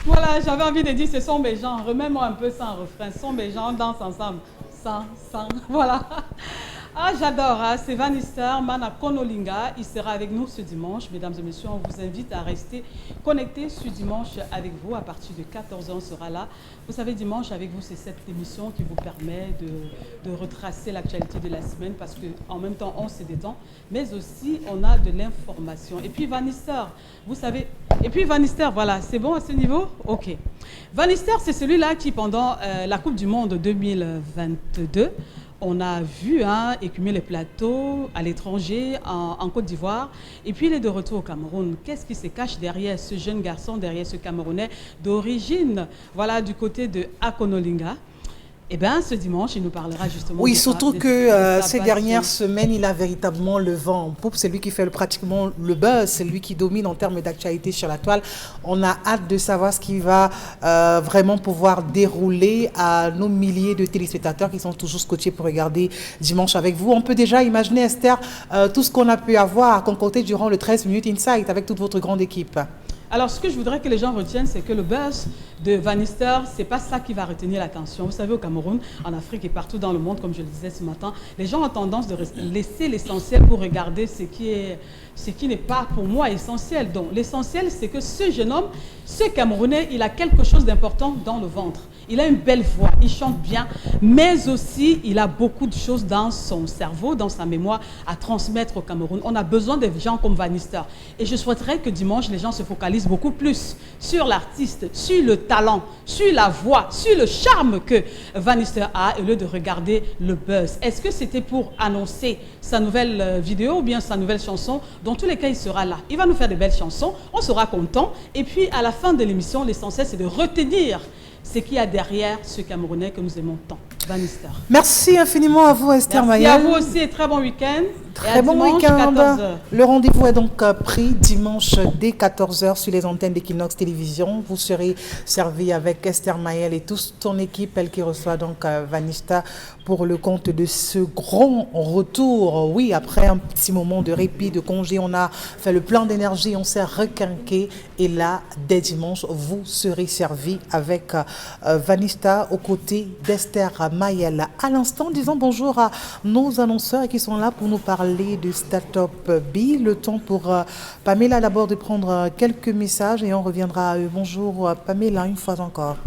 Voilà, j'avais envie de dire, ce sont mes gens. Remets-moi un peu ça en refrain. Ce sont mes gens, on danse ensemble. Sans, voilà. Ah, j'adore, hein? C'est Vanister, Mana Konolinga. Il sera avec nous ce dimanche. Mesdames et messieurs, on vous invite à rester connectés ce dimanche avec vous. À partir de 14h, on sera là. Vous savez, Dimanche avec vous, c'est cette émission qui vous permet de retracer l'actualité de la semaine parce qu'en même temps, on se détend, mais aussi, on a de l'information. Et puis, Vanister, vous savez... Et puis, Vanister, voilà, c'est bon à ce niveau? OK. Vanister, c'est celui-là qui, pendant la Coupe du Monde 2022, on a vu écumer les plateaux à l'étranger, en Côte d'Ivoire, et puis il est de retour au Cameroun. Qu'est-ce qui se cache derrière ce jeune garçon, derrière ce Camerounais d'origine, voilà, du côté de Akonolinga? Eh bien, ce dimanche, il nous parlera justement... Oui, surtout que ces dernières semaines, il a véritablement le vent en poupe. C'est lui qui fait pratiquement le buzz, c'est lui qui domine en termes d'actualité sur la toile. On a hâte de savoir ce qui va vraiment pouvoir dérouler à nos milliers de téléspectateurs qui sont toujours scotchés pour regarder Dimanche avec vous. On peut déjà imaginer, Esther, tout ce qu'on a pu avoir concocté durant le 13 minutes Insight avec toute votre grande équipe. Alors, ce que je voudrais que les gens retiennent, c'est que le buzz de Vanister, ce n'est pas ça qui va retenir l'attention. Vous savez, au Cameroun, en Afrique et partout dans le monde, comme je le disais ce matin, les gens ont tendance de laisser l'essentiel pour regarder ce qui n'est pas pour moi essentiel. Donc, l'essentiel, c'est que ce jeune homme, ce Camerounais, il a quelque chose d'important dans le ventre. Il a une belle voix, il chante bien, mais aussi il a beaucoup de choses dans son cerveau, dans sa mémoire à transmettre au Cameroun. On a besoin de gens comme Vanister. Et je souhaiterais que dimanche, les gens se focalisent beaucoup plus sur l'artiste, sur le talent, sur la voix, sur le charme que Vanister a, au lieu de regarder le buzz. Est-ce que c'était pour annoncer sa nouvelle vidéo ou bien sa nouvelle chanson? Dans tous les cas, il sera là. Il va nous faire de belles chansons, on sera content. Et puis, à la fin de l'émission, l'essentiel, c'est de retenir ce qu'il y a derrière ce Camerounais que nous aimons tant. Vanister. Merci infiniment à vous, Esther Maël. Merci à vous aussi et très bon week-end. Très bon week-end. Le rendez-vous est donc pris dimanche dès 14h sur les antennes d'Equinox Télévision. Vous serez servi avec Esther Maël et toute son équipe, elle qui reçoit donc Vanista pour le compte de ce grand retour. Oui, après un petit moment de répit, de congé, on a fait le plein d'énergie, on s'est requinqué et là, dès dimanche, vous serez servi avec Vanista aux côtés d'Esther Maël. À l'instant, disons bonjour à nos annonceurs qui sont là pour nous parler de Startup B. Le temps pour Pamela d'abord de prendre quelques messages et on reviendra à eux. Bonjour Pamela, une fois encore.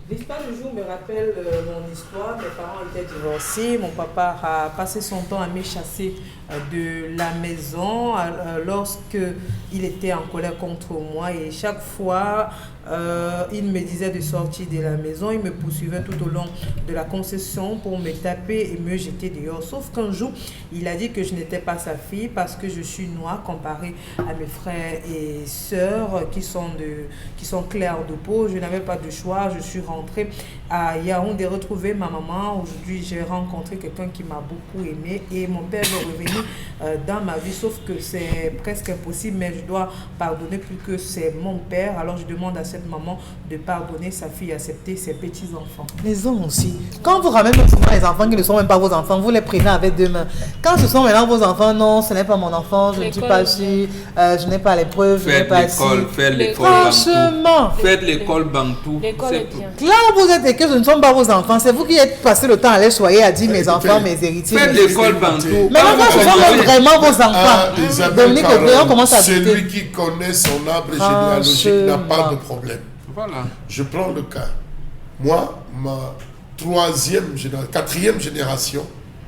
L'histoire du jour me rappelle mon histoire. Mes parents étaient divorcés. Mon papa a passé son temps à me chasser de la maison lorsque il était en colère contre moi. Et chaque fois, il me disait de sortir de la maison. Il me poursuivait tout au long de la concession pour me taper et me jeter dehors. Sauf qu'un jour, il a dit que je n'étais pas sa fille parce que je suis noire comparée à mes frères et sœurs qui sont clairs de peau. Je n'avais pas de choix. Je suis rentrée à Yaoundé retrouver ma maman. Aujourd'hui, j'ai rencontré quelqu'un qui m'a beaucoup aimée et mon père veut revenir dans ma vie. Sauf que c'est presque impossible, mais je dois pardonner plus que c'est mon père. Alors je demande à cette maman de pardonner sa fille, accepter ses petits-enfants. Les hommes aussi. Quand vous ramenez souvent les enfants qui ne sont même pas vos enfants, vous les prenez avec deux mains. Quand ce sont maintenant vos enfants, non, ce n'est pas mon enfant, je ne suis pas sûr, je n'ai pas les preuves, je n'ai pas si. Faites l'école Franchement. Faites l'école Bantou. L'école est bien. Là où vous êtes et que ce ne sont pas vos enfants, c'est vous qui êtes passé le temps à les choyer, à dire mes enfants, mes héritiers. Faites l'école Bantou. Mais maintenant, ce sont vraiment vos enfants. Dominique on commence à douter. Celui qui connaît son arbre généalogique n'a pas de problème. Voilà. Je prends le cas. Moi, ma quatrième génération,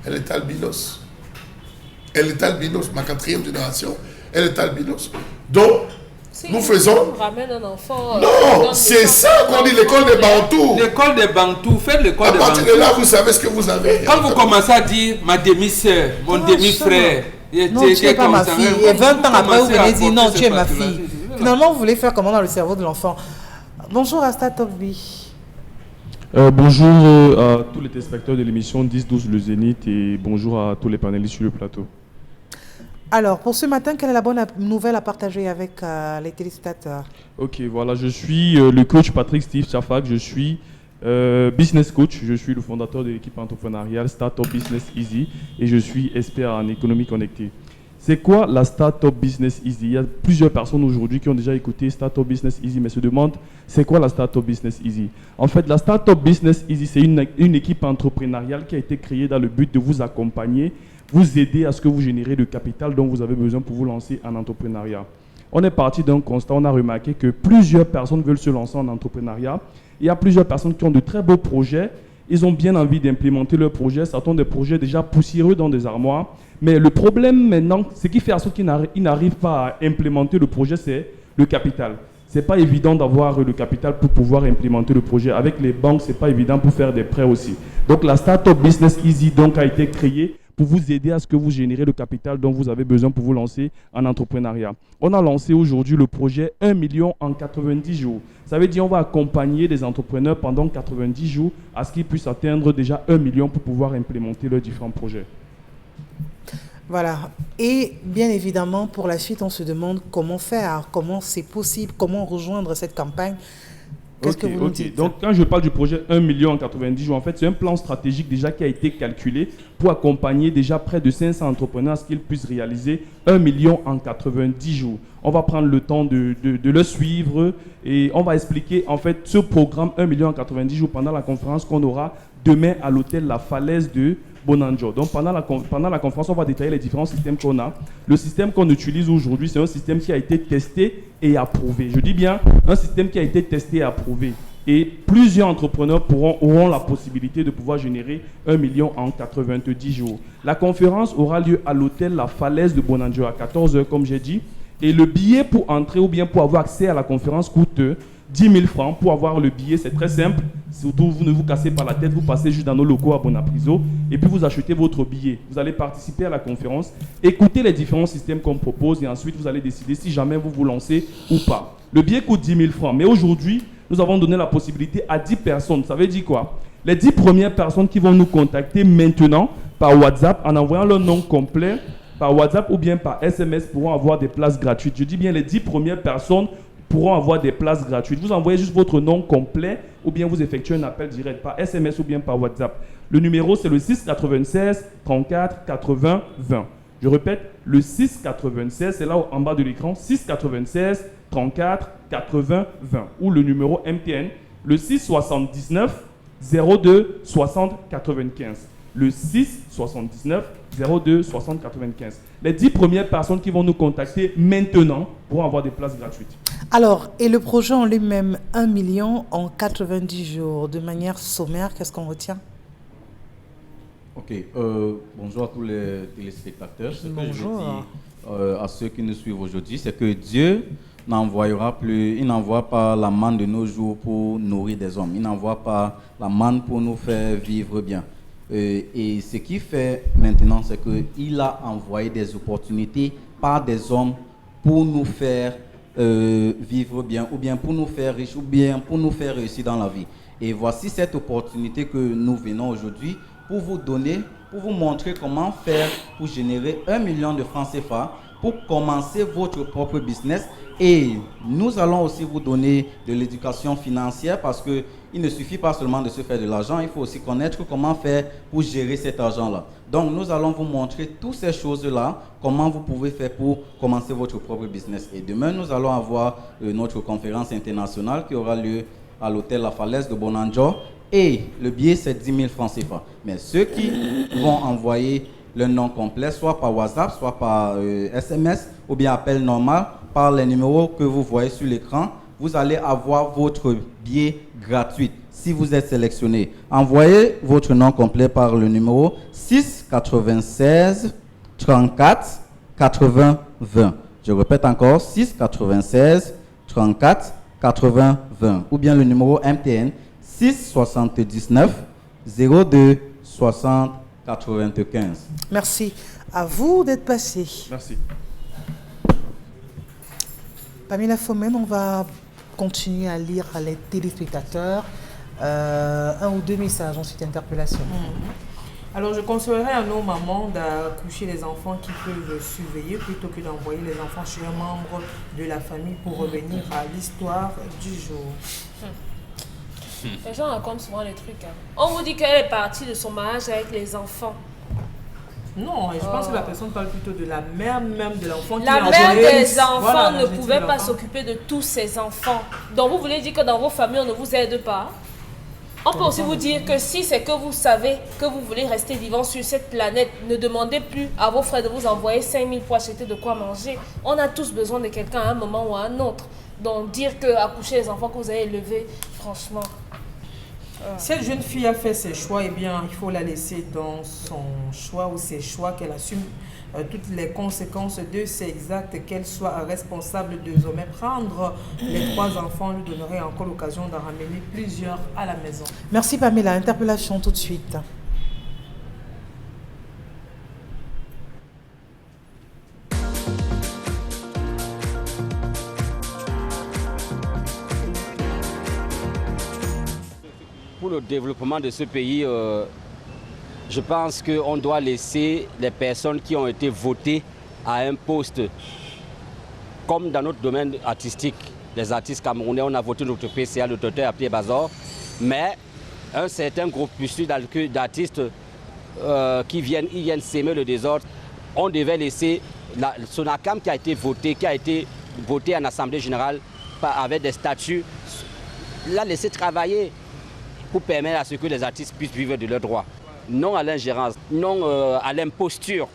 elle est albinos. Elle est albinos. Ma quatrième génération, elle est albinos. Donc, Si nous faisons... on ramène un enfant... Non, c'est ça qu'on dit l'école des Bantous. L'école des Bantous, faites l'école des Bantous. À partir de là, vous savez ce que vous avez. Quand vous commencez à dire ma demi-sœur, mon demi-frère... Non, tu n'es pas ma fille. Et 20 ans après, vous venez dire non, tu es ma fille. Finalement, vous voulez faire comment dans le cerveau de l'enfant? Bonjour à Startup B. Bonjour à tous les téléspectateurs de l'émission 10-12 Le Zénith et bonjour à tous les panélistes sur le plateau. Alors, pour ce matin, quelle est la bonne nouvelle à partager avec les téléspectateurs? Ok, voilà, je suis le coach Patrick Steve Chafak, je suis business coach, je suis le fondateur de l'équipe entrepreneuriale Startup Business Easy et je suis expert en économie connectée. C'est quoi la Startup Business Easy? Il y a plusieurs personnes aujourd'hui qui ont déjà écouté Startup Business Easy, mais se demandent c'est quoi la Startup Business Easy? En fait, la Startup Business Easy, c'est une équipe entrepreneuriale qui a été créée dans le but de vous accompagner, vous aider à ce que vous générez le capital dont vous avez besoin pour vous lancer en entrepreneuriat. On est parti d'un constat, on a remarqué que plusieurs personnes veulent se lancer en entrepreneuriat. Il y a plusieurs personnes qui ont de très beaux projets. Ils ont bien envie d'implémenter leurs projets. Certains des projets déjà poussiéreux dans des armoires. Mais le problème maintenant, ce qui fait à ceux qui n'arrivent pas à implémenter le projet, c'est le capital. Ce n'est pas évident d'avoir le capital pour pouvoir implémenter le projet. Avec les banques, ce n'est pas évident pour faire des prêts aussi. Donc la Startup Business Easy donc, a été créée pour vous aider à ce que vous générez le capital dont vous avez besoin pour vous lancer en entrepreneuriat. On a lancé aujourd'hui le projet 1 million en 90 jours. Ça veut dire qu'on va accompagner des entrepreneurs pendant 90 jours à ce qu'ils puissent atteindre déjà 1 million pour pouvoir implémenter leurs différents projets. Voilà. Et bien évidemment, pour la suite, on se demande comment faire, comment c'est possible, comment rejoindre cette campagne. Qu'est-ce que vous nous dites? Donc, quand je parle du projet 1 million en 90 jours, en fait, c'est un plan stratégique déjà qui a été calculé pour accompagner déjà près de 500 entrepreneurs à ce qu'ils puissent réaliser 1 million en 90 jours. On va prendre le temps de le suivre et on va expliquer en fait ce programme 1 million en 90 jours pendant la conférence qu'on aura demain à l'hôtel La Falaise de Bonanjo. Donc pendant la conférence, on va détailler les différents systèmes qu'on a. Le système qu'on utilise aujourd'hui, c'est un système qui a été testé et approuvé. Je dis bien un système qui a été testé et approuvé. Et plusieurs entrepreneurs auront la possibilité de pouvoir générer 1 million en 90 jours. La conférence aura lieu à l'hôtel La Falaise de Bonanjo à 14h, comme j'ai dit. Et le billet pour entrer ou bien pour avoir accès à la conférence coûte 10 000 francs. Pour avoir le billet, c'est très simple. Surtout, vous ne vous cassez pas la tête. Vous passez juste dans nos locaux à Bonapriso et puis vous achetez votre billet. Vous allez participer à la conférence, écouter les différents systèmes qu'on propose et ensuite vous allez décider si jamais vous vous lancez ou pas. Le billet coûte 10 000 francs. Mais aujourd'hui, nous avons donné la possibilité à 10 personnes. Ça veut dire quoi? Les 10 premières personnes qui vont nous contacter maintenant par WhatsApp en envoyant leur nom complet par WhatsApp ou bien par SMS pourront avoir des places gratuites. Je dis bien les 10 premières personnes pourront avoir des places gratuites. Vous envoyez juste votre nom complet ou bien vous effectuez un appel direct par SMS ou bien par WhatsApp. Le numéro, c'est le 696 34 80 20. Je répète, le 696, c'est là en bas de l'écran, 696 34 80 20. Ou le numéro MTN, le 679 02 60 95. Le 679 02 60 95. Les 10 premières personnes qui vont nous contacter maintenant pourront avoir des places gratuites. Alors, et le projet en lui-même, 1 million en 90 jours, de manière sommaire, qu'est-ce qu'on retient? Ok, bonjour à tous les téléspectateurs. Ce que je veux dire à ceux qui nous suivent aujourd'hui, c'est que Dieu n'envoiera plus, il n'envoie pas la manne de nos jours pour nourrir des hommes. Il n'envoie pas la manne pour nous faire vivre bien. Et ce qu'il fait maintenant, c'est qu'il a envoyé des opportunités par des hommes pour nous faire vivre bien, ou bien pour nous faire riches, ou bien pour nous faire réussir dans la vie. Et voici cette opportunité que nous venons aujourd'hui pour vous donner, pour vous montrer comment faire pour générer 1 million de francs CFA pour commencer votre propre business. Et nous allons aussi vous donner de l'éducation financière parce qu'il ne suffit pas seulement de se faire de l'argent, il faut aussi connaître comment faire pour gérer cet argent-là. Donc nous allons vous montrer toutes ces choses-là, comment vous pouvez faire pour commencer votre propre business. Et demain, nous allons avoir notre conférence internationale qui aura lieu à l'hôtel La Falaise de Bonanjo. Et le billet, c'est 10 000 francs CFA. Mais ceux qui vont envoyer le nom complet, soit par WhatsApp, soit par SMS, ou bien appel normal, par les numéros que vous voyez sur l'écran, vous allez avoir votre billet gratuit si vous êtes sélectionné. Envoyez votre nom complet par le numéro 6 96 34 80 20. Je répète encore, 6 96 34 80 20. Ou bien le numéro MTN 6 79 02 60 95. Merci. À vous d'être passé. Merci. Pamela Fomen, on va continuer à lire à les téléspectateurs un ou deux messages, ensuite interpellation. Alors, je conseillerais à nos mamans d'accoucher les enfants qui peuvent surveiller plutôt que d'envoyer les enfants chez un membre de la famille pour revenir à l'histoire du jour. Les gens racontent souvent les trucs. On vous dit qu'elle est partie de son mariage avec les enfants. Non, je pense que la personne parle plutôt de la mère même de l'enfant. La mère des enfants ne pouvait pas s'occuper de tous ses enfants. Donc vous voulez dire que dans vos familles, on ne vous aide pas? On peut aussi vous dire que si c'est que vous savez que vous voulez rester vivant sur cette planète, ne demandez plus à vos frères de vous envoyer 5 000 pour acheter de quoi manger. On a tous besoin de quelqu'un à un moment ou à un autre. Donc dire que accoucher les enfants que vous avez élevés, franchement... Cette jeune fille a fait ses choix, eh bien, il faut la laisser dans son choix ou ses choix, qu'elle assume toutes les conséquences de ses actes, qu'elle soit responsable désormais. Prendre les 3 enfants lui donnerait encore l'occasion d'en ramener plusieurs à la maison. Merci Pamela. Interpellation tout de suite. Pour le développement de ce pays, je pense qu'on doit laisser les personnes qui ont été votées à un poste, comme dans notre domaine artistique, les artistes camerounais, on a voté notre PCA, le docteur Pierre Bazor, mais un certain groupe d'artistes qui viennent s'aimer le désordre, on devait laisser Sonacam qui a été voté en Assemblée générale avec des statuts, la laisser travailler pour permettre à ce que les artistes puissent vivre de leurs droits. Non à l'ingérence, non à l'imposture.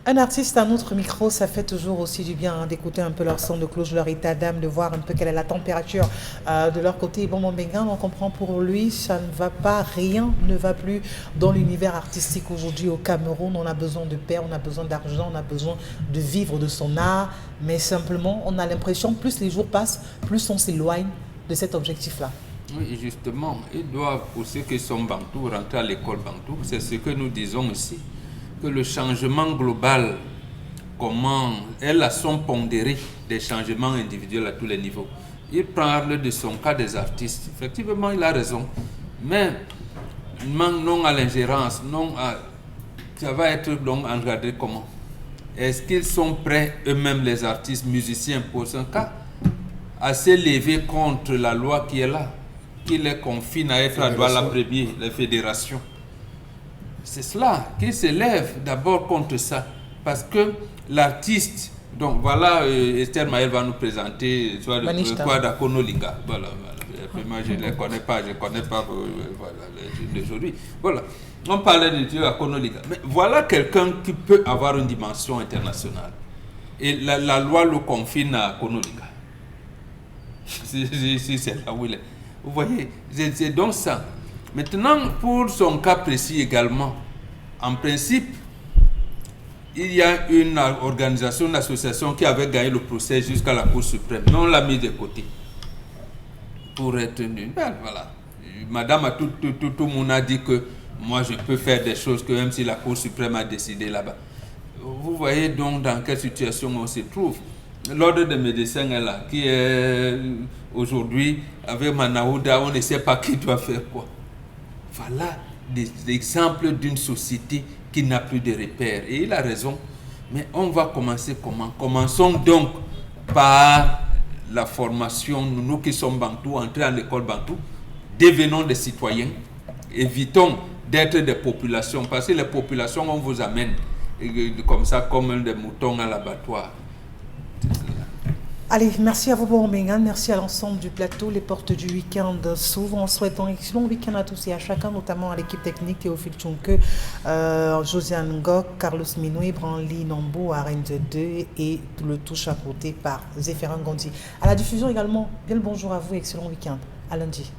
Un artiste à notre micro, ça fait toujours aussi du bien d'écouter un peu leur son de cloche, leur état d'âme, de voir un peu quelle est la température de leur côté. Bon, mon Bengan, on comprend pour lui, ça ne va pas, rien ne va plus dans l'univers artistique aujourd'hui au Cameroun. On a besoin de paix, on a besoin d'argent, on a besoin de vivre de son art. Mais simplement, on a l'impression, plus les jours passent, plus on s'éloigne de cet objectif-là. Oui, justement, ils doivent, pour ceux qui sont Bantou, rentrer à l'école Bantou. C'est ce que nous disons aussi. Que le changement global, comment elles sont pondérées des changements individuels à tous les niveaux. il parle de son cas des artistes. Effectivement, il a raison. Mais non à l'ingérence, non à... Ça va être donc regardé comment? Est-ce qu'ils sont prêts, eux-mêmes les artistes, musiciens, pour ce cas, à s'élever contre la loi qui est là, qui les confine à être à droit la première, les fédérations? C'est cela, qu'ils s'élèvent d'abord contre ça. Parce que l'artiste, donc voilà, Esther Maël va nous présenter soit le quad à Konolinga. Voilà. Moi, je ne les connais pas, d'aujourd'hui. Voilà. On parlait de Dieu à Konolinga. Mais voilà quelqu'un qui peut avoir une dimension internationale. Et la loi le confine à Konolinga. Si c'est là où il est. Vous voyez, c'est donc ça. Maintenant, pour son cas précis également, en principe, il y a une organisation, une association qui avait gagné le procès jusqu'à la Cour suprême. Mais on l'a mis de côté. Pour être nul. Voilà. Madame, tout le monde a dit que moi je peux faire des choses que même si la Cour suprême a décidé là-bas. Vous voyez donc dans quelle situation on se trouve. L'ordre des médecins est là, qui est aujourd'hui avec Manaouda, on ne sait pas qui doit faire quoi. Voilà des exemples d'une société qui n'a plus de repères. Et il a raison. Mais on va commencer comment? Commençons donc par la formation, nous qui sommes bantous, entrer en école bantou, devenons des citoyens, évitons d'être des populations, parce que les populations, on vous amène comme ça, comme des moutons à l'abattoir. Allez, merci à vous, Bourmégan, merci à l'ensemble du plateau. Les portes du week-end s'ouvrent. En souhaitant un excellent week-end à tous et à chacun, notamment à l'équipe technique Théophile Tchonke, Josiane Ngok, Carlos Minoué, Branly Nambo, Arenze 2 et le tout chapeauté par Zéphérin Gondi. À la diffusion également, bien le bonjour à vous, excellent week-end. À lundi.